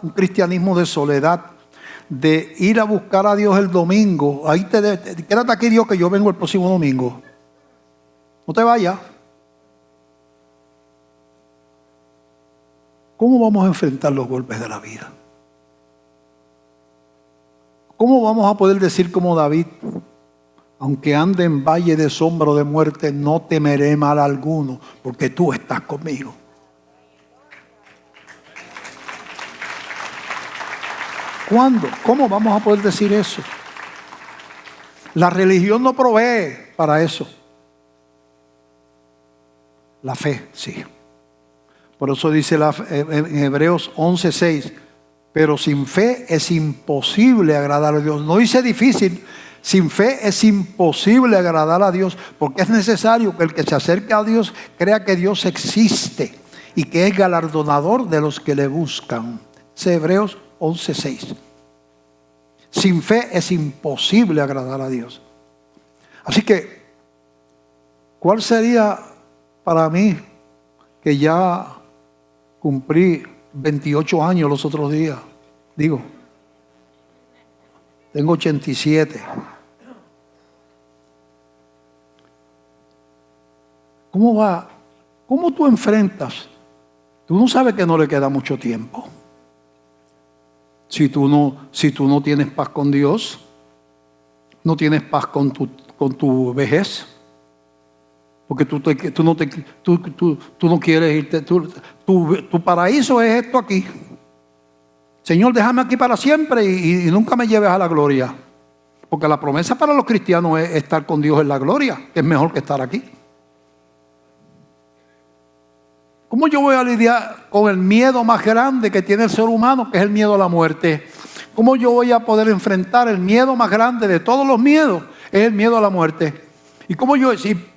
de ir a buscar a Dios el domingo, ahí quédate aquí, Dios, que yo vengo el próximo domingo. No te vayas. ¿Cómo vamos a enfrentar los golpes de la vida? ¿Cómo vamos a poder decir como David? Aunque ande en valle de sombra o de muerte, no temeré mal alguno, porque tú estás conmigo. ¿Cuándo? ¿Cómo vamos a poder decir eso? La religión no provee para eso. La fe, sí. Por eso dice en Hebreos 11:6, pero sin fe es imposible agradar a Dios. No dice difícil, sin fe es imposible agradar a Dios, porque es necesario que el que se acerque a Dios crea que Dios existe y que es galardonador de los que le buscan. Es Hebreos 11:6. Sin fe es imposible agradar a Dios. Así que, ¿cuál sería para mí, que ya cumplí 28 años los otros días? Digo, tengo 87. ¿Cómo va? ¿Cómo tú enfrentas? Tú no sabes que no le queda mucho tiempo. Si tú no tienes paz con Dios, no tienes paz con tu vejez, porque tú no quieres irte. Tu paraíso es esto aquí. Señor, déjame aquí para siempre y nunca me lleves a la gloria. Porque la promesa para los cristianos es estar con Dios en la gloria, que es mejor que estar aquí. ¿Cómo yo voy a lidiar con el miedo más grande que tiene el ser humano, que es el miedo a la muerte? ¿Cómo yo voy a poder enfrentar el miedo más grande de todos los miedos? Es el miedo a la muerte. ¿Y cómo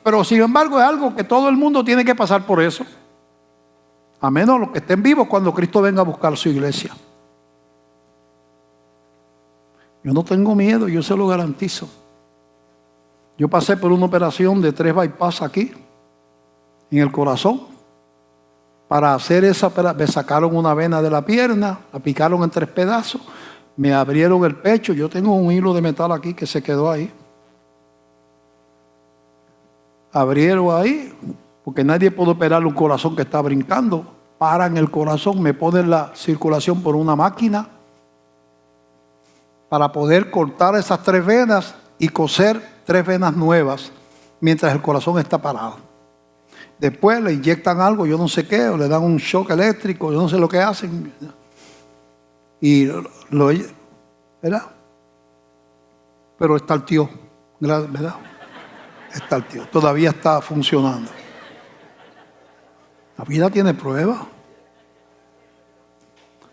pero sin embargo es algo que todo el mundo tiene que pasar por eso. A menos los que estén vivos cuando Cristo venga a buscar su iglesia. Yo no tengo miedo, yo se lo garantizo. Yo pasé por una operación de 3 bypass aquí, en el corazón. Para hacer esa operación, me sacaron una vena de la pierna, la picaron en 3 pedazos, me abrieron el pecho. Yo tengo un hilo de metal aquí que se quedó ahí. Abrieron ahí, porque nadie puede operar un corazón que está brincando. Paran el corazón, me ponen la circulación por una máquina para poder cortar esas 3 venas y coser 3 venas nuevas mientras el corazón está parado. Después le inyectan algo, yo no sé qué, o le dan un shock eléctrico, yo no sé lo que hacen. Y ¿verdad? Pero está el tío, ¿verdad? Está el tío, todavía está funcionando. La vida tiene pruebas.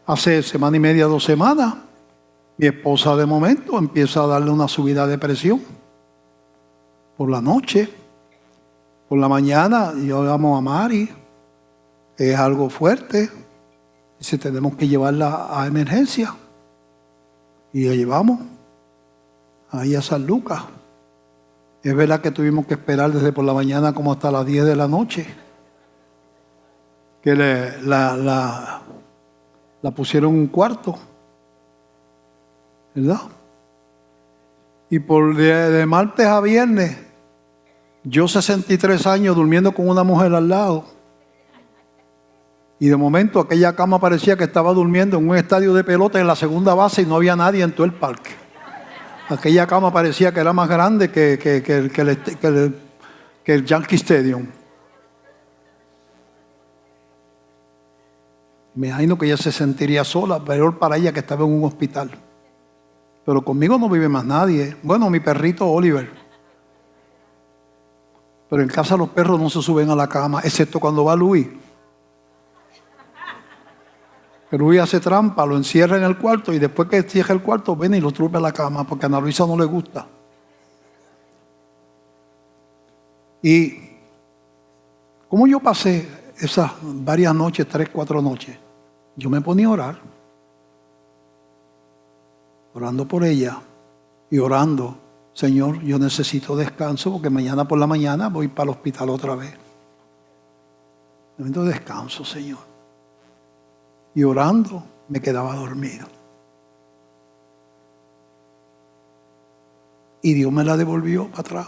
Hace semana y media, 2 semanas, mi esposa de momento empieza a darle una subida de presión por la noche. Por la mañana yo llamo a Mari, es algo fuerte, dice tenemos que llevarla a emergencia. Y la llevamos ahí a San Lucas. Es verdad que tuvimos que esperar desde por la mañana como hasta las 10 de la noche. Que la pusieron en un cuarto, ¿verdad? Y por de martes a viernes, yo 63 años durmiendo con una mujer al lado. Y de momento aquella cama parecía que estaba durmiendo en un estadio de pelota en la segunda base y no había nadie en todo el parque. Aquella cama parecía que era más grande que el Yankee Stadium. Me imagino que ella se sentiría sola, peor para ella que estaba en un hospital. Pero conmigo no vive más nadie. Bueno, mi perrito Oliver. Pero en casa los perros no se suben a la cama, excepto cuando va Luis. Que Luis hace trampa, lo encierra en el cuarto y después que cierra el cuarto, viene y lo trube a la cama, porque a Ana Luisa no le gusta. Y como yo pasé esas varias noches, 3, 4 noches, yo me ponía a orar. Orando por ella y orando. Señor, yo necesito descanso porque mañana por la mañana voy para el hospital otra vez. Necesito descanso, Señor. Y orando me quedaba dormido. Y Dios me la devolvió para atrás.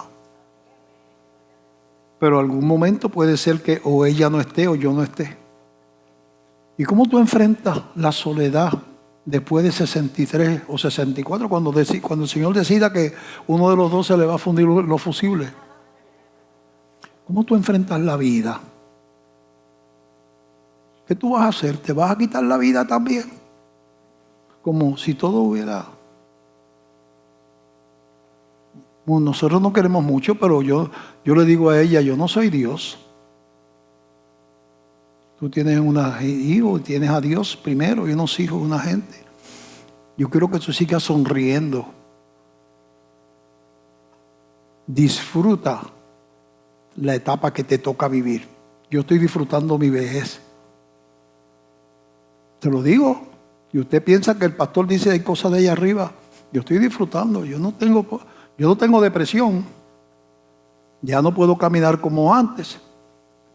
Pero algún momento puede ser que o ella no esté o yo no esté. ¿Y cómo tú enfrentas la soledad después de 63 o 64, cuando el Señor decida que uno de los dos se le va a fundir los fusibles. ¿Cómo tú enfrentas la vida? ¿Qué tú vas a hacer? ¿Te vas a quitar la vida también? Como si todo hubiera... Bueno, nosotros no queremos mucho, pero yo le digo a ella, yo no soy Dios. Tú tienes unos hijos, tienes a Dios primero y unos hijos, una gente. Yo quiero que tú sigas sonriendo. Disfruta la etapa que te toca vivir. Yo estoy disfrutando mi vejez. Te lo digo. Y usted piensa que el pastor dice hay cosas de allá arriba. Yo estoy disfrutando. Yo no tengo depresión. Ya no puedo caminar como antes.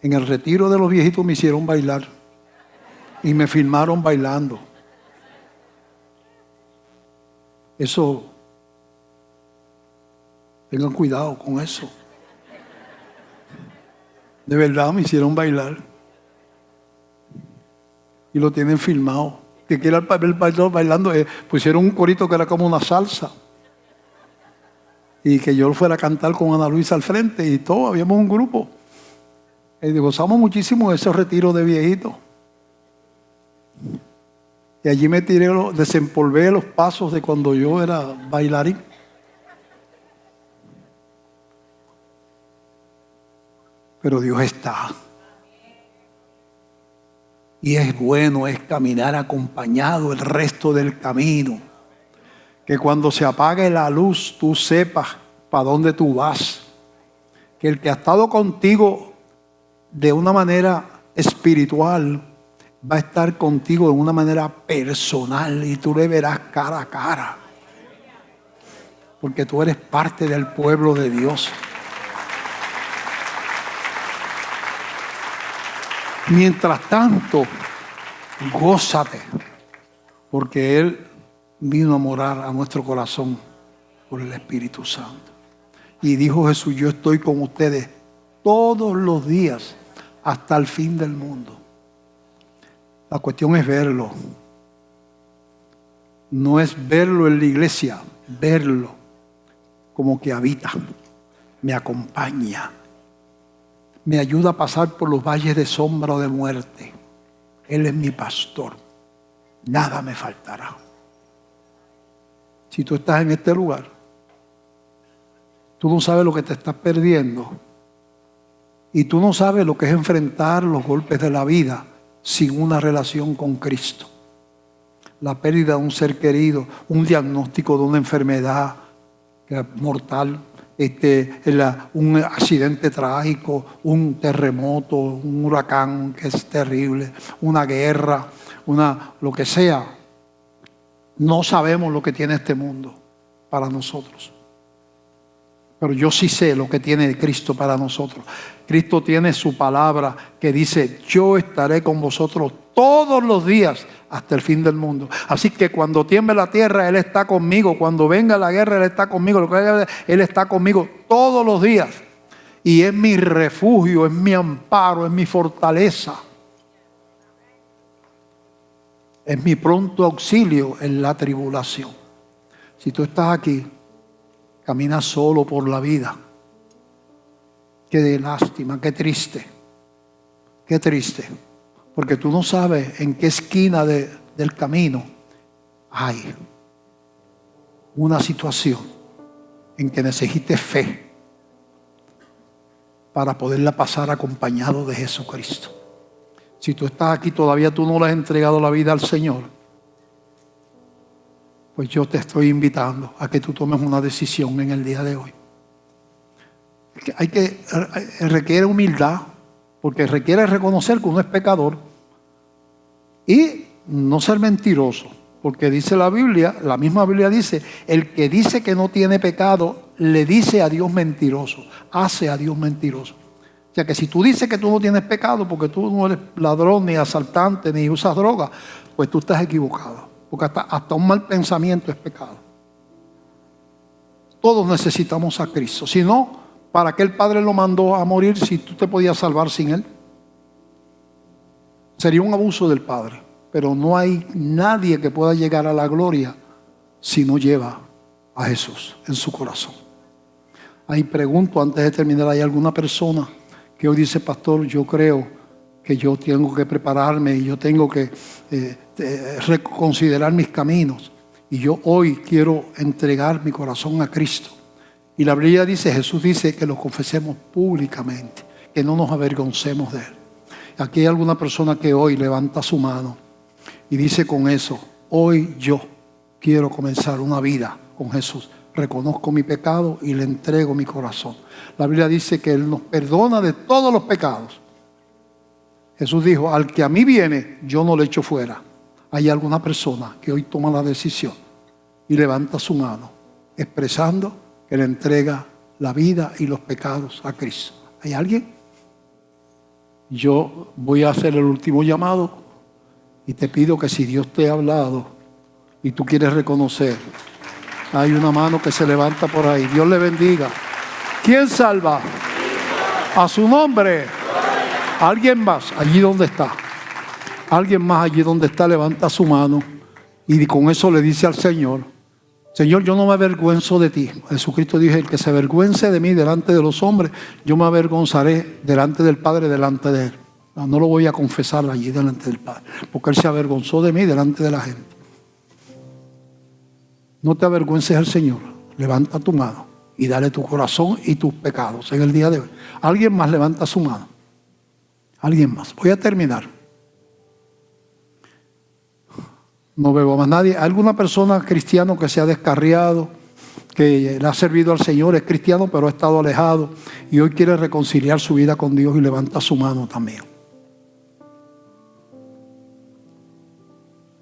En el retiro de los viejitos me hicieron bailar. Y me filmaron bailando. Eso, tengan cuidado con eso. De verdad me hicieron bailar. Y lo tienen filmado. Que quiera ver el pastor bailando, pusieron un corito que era como una salsa. Y que yo fuera a cantar con Ana Luisa al frente y todo, habíamos un grupo. Y gozamos muchísimo de esos retiros de viejitos. Y allí me desempolvé los pasos de cuando yo era bailarín. Pero Dios está. Y es bueno, es caminar acompañado el resto del camino. Que cuando se apague la luz, tú sepas para dónde tú vas. Que el que ha estado contigo de una manera espiritual va a estar contigo de una manera personal y tú le verás cara a cara. Porque tú eres parte del pueblo de Dios. Mientras tanto, gózate, porque Él vino a morar a nuestro corazón por el Espíritu Santo. Y dijo Jesús, yo estoy con ustedes todos los días hasta el fin del mundo. La cuestión es verlo. No es verlo en la iglesia, verlo como que habita, me acompaña, me ayuda a pasar por los valles de sombra o de muerte. Él es mi pastor, nada me faltará. Si tú estás en este lugar, tú no sabes lo que te estás perdiendo y tú no sabes lo que es enfrentar los golpes de la vida sin una relación con Cristo. La pérdida de un ser querido, un diagnóstico de una enfermedad mortal, un accidente trágico, un terremoto, un huracán que es terrible, una guerra, lo que sea. No sabemos lo que tiene este mundo para nosotros. Pero yo sí sé lo que tiene Cristo para nosotros. Cristo tiene su palabra que dice, yo estaré con vosotros todos los días hasta el fin del mundo. Así que cuando tiemble la tierra, Él está conmigo. Cuando venga la guerra, Él está conmigo. Él está conmigo todos los días. Y es mi refugio, es mi amparo, es mi fortaleza. Es mi pronto auxilio en la tribulación. Si tú estás aquí, caminas solo por la vida. Qué lástima, qué triste. Qué triste. Porque tú no sabes en qué esquina del camino hay una situación en que necesites fe para poderla pasar acompañado de Jesucristo. Si tú estás aquí todavía tú no le has entregado la vida al Señor, pues yo te estoy invitando a que tú tomes una decisión en el día de hoy. Requiere humildad, porque requiere reconocer que uno es pecador y no ser mentiroso, porque dice la Biblia, la misma Biblia dice, el que dice que no tiene pecado le dice a Dios mentiroso, hace a Dios mentiroso. O sea que si tú dices que tú no tienes pecado porque tú no eres ladrón, ni asaltante, ni usas droga, pues tú estás equivocado. Porque hasta un mal pensamiento es pecado. Todos necesitamos a Cristo. Si no, ¿para qué el Padre lo mandó a morir si tú te podías salvar sin Él? Sería un abuso del Padre. pero no hay nadie que pueda llegar a la gloria si no lleva a Jesús en su corazón. Ahí pregunto, antes de terminar, ¿hay alguna persona que hoy dice, pastor, yo creo que yo tengo que prepararme y yo tengo que reconsiderar mis caminos, y yo hoy quiero entregar mi corazón a Cristo? Y la Biblia dice, Jesús dice que lo confesemos públicamente, que no nos avergoncemos de Él. Aquí hay alguna persona que hoy levanta su mano y dice con eso, hoy yo quiero comenzar una vida con Jesús. Reconozco mi pecado y le entrego mi corazón. La Biblia dice que Él nos perdona de todos los pecados. Jesús dijo, al que a mí viene, yo no le echo fuera. Hay alguna persona que hoy toma la decisión y levanta su mano, expresando que le entrega la vida y los pecados a Cristo. ¿Hay alguien? Yo voy a hacer el último llamado y te pido que si Dios te ha hablado y tú quieres reconocer, hay una mano que se levanta por ahí. Dios le bendiga. ¿Quién salva? A su nombre. Alguien más, allí donde está. Alguien más allí donde está, levanta su mano y con eso le dice al Señor, Señor, yo no me avergüenzo de ti. Jesucristo dijo, el que se avergüence de mí delante de los hombres, yo me avergonzaré delante del Padre, delante de Él. No lo voy a confesar allí delante del Padre, porque Él se avergonzó de mí delante de la gente. No te avergüences del Señor. Levanta tu mano y dale tu corazón y tus pecados en el día de hoy. Alguien más levanta su mano. Alguien más. Voy a terminar. No veo a más nadie. ¿Alguna persona cristiana que se ha descarriado, que le ha servido al Señor, es cristiano pero ha estado alejado y hoy quiere reconciliar su vida con Dios y levanta su mano también?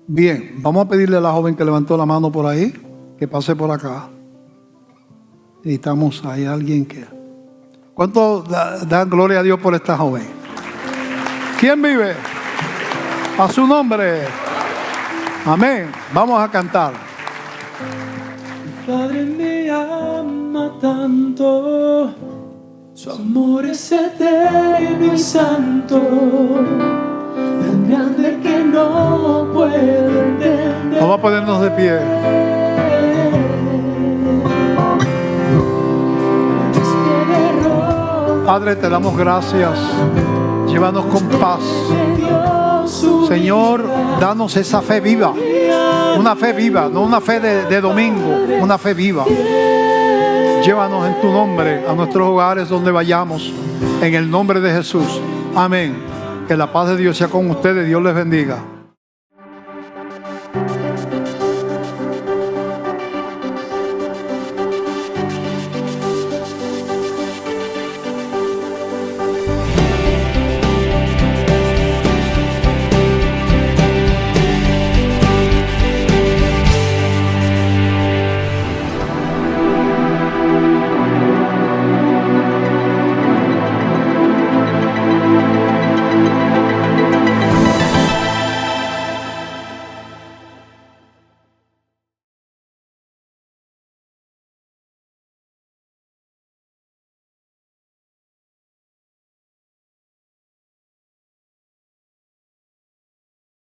Bien, vamos a pedirle a la joven que levantó la mano por ahí, que pase por acá. Necesitamos, hay alguien que... ¿Cuánto dan gloria a Dios por esta joven? ¿Quién vive? A su nombre. Amén. Vamos a cantar. Padre me ama tanto, su amor es eterno y santo, tan grande que no puedo entender. Vamos a ponernos de pie. Padre, te damos gracias. Llévanos con paz. Señor, danos esa fe viva. Una fe viva, no una fe de domingo, una fe viva. Llévanos en tu nombre a nuestros hogares donde vayamos. En el nombre de Jesús. Amén. Que la paz de Dios sea con ustedes. Dios les bendiga.